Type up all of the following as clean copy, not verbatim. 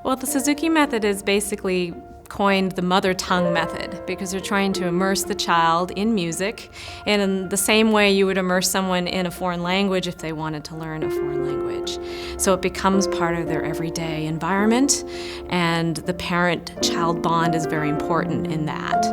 Well, the Suzuki method is basically coined the mother tongue method because they're trying to immerse the child in music in the same way you would immerse someone in a foreign language if they wanted to learn a foreign language. So it becomes part of their everyday environment, and the parent-child bond is very important in that.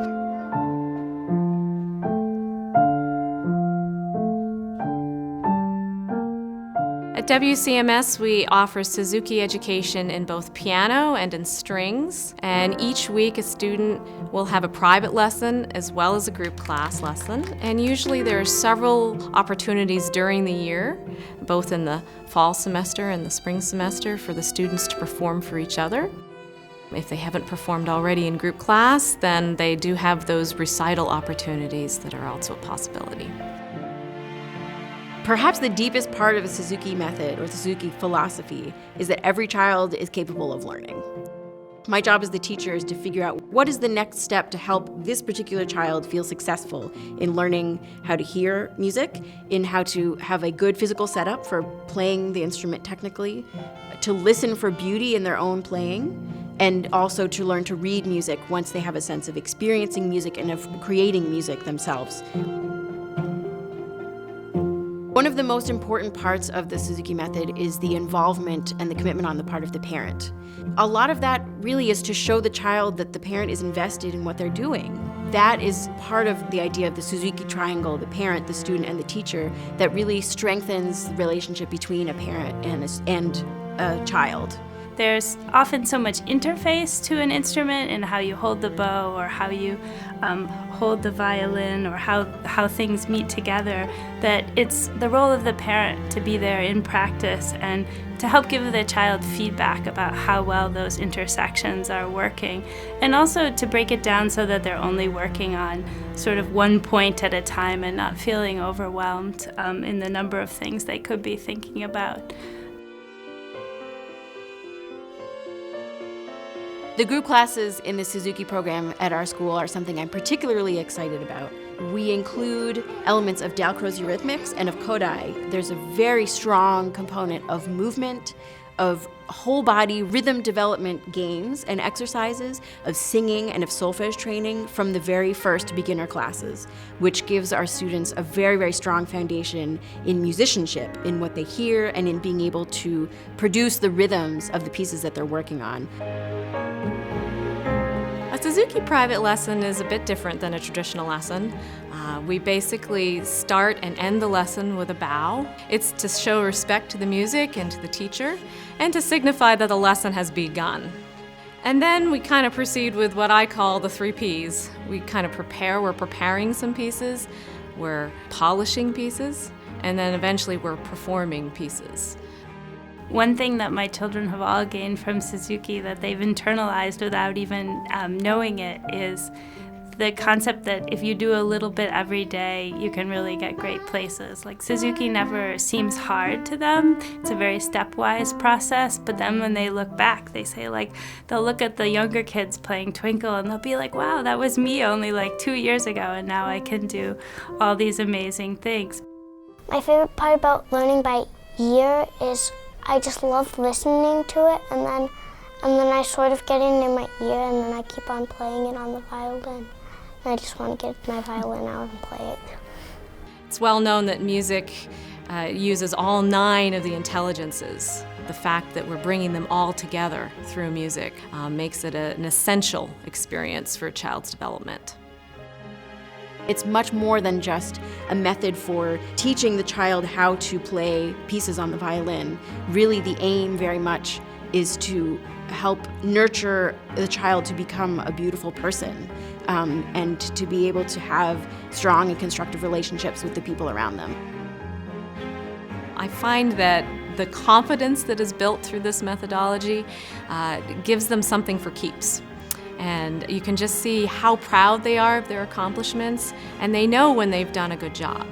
At WCMS, we offer Suzuki education in both piano and in strings, and each week a student will have a private lesson as well as a group class lesson, and usually there are several opportunities during the year, both in the fall semester and the spring semester, for the students to perform for each other. If they haven't performed already in group class, then they do have those recital opportunities that are also a possibility. Perhaps the deepest part of the Suzuki method or Suzuki philosophy is that every child is capable of learning. My job as the teacher is to figure out what is the next step to help this particular child feel successful in learning how to hear music, in how to have a good physical setup for playing the instrument technically, to listen for beauty in their own playing, and also to learn to read music once they have a sense of experiencing music and of creating music themselves. One of the most important parts of the Suzuki method is the involvement and the commitment on the part of the parent. A lot of that really is to show the child that the parent is invested in what they're doing. That is part of the idea of the Suzuki triangle, the parent, the student, and the teacher, that really strengthens the relationship between a parent and a child. There's often so much interface to an instrument in how you hold the bow or how you hold the violin or how things meet together, that it's the role of the parent to be there in practice and to help give the child feedback about how well those intersections are working, and also to break it down so that they're only working on sort of one point at a time and not feeling overwhelmed in the number of things they could be thinking about. The group classes in the Suzuki program at our school are something I'm particularly excited about. We include elements of Dalcroze Eurythmics and of Kodai. There's a very strong component of movement, of whole body rhythm development games and exercises, of singing and of solfege training from the very first beginner classes, which gives our students a very, very strong foundation in musicianship, in what they hear, and in being able to produce the rhythms of the pieces that they're working on. A Suzuki private lesson is a bit different than a traditional lesson. We basically start and end the lesson with a bow. It's to show respect to the music and to the teacher, and to signify that the lesson has begun. And then we kind of proceed with what I call the 3 Ps. We kind of we're preparing some pieces, we're polishing pieces, and then eventually we're performing pieces. One thing that my children have all gained from Suzuki that they've internalized without even knowing it is the concept that if you do a little bit every day, you can really get great places. Like, Suzuki never seems hard to them. It's a very stepwise process, but then when they look back, they say, like, they'll look at the younger kids playing Twinkle and they'll be like, wow, that was me only like 2 years ago, and now I can do all these amazing things. My favorite part about learning by ear is I just love listening to it, and then I sort of get it in my ear, and then I keep on playing it on the violin. And I just want to get my violin out and play it. It's well known that music uses all 9 of the intelligences. The fact that we're bringing them all together through music makes it an essential experience for a child's development. It's much more than just a method for teaching the child how to play pieces on the violin. Really, the aim very much is to help nurture the child to become a beautiful person, and to be able to have strong and constructive relationships with the people around them. I find that the confidence that is built through this methodology gives them something for keeps. And you can just see how proud they are of their accomplishments, and they know when they've done a good job.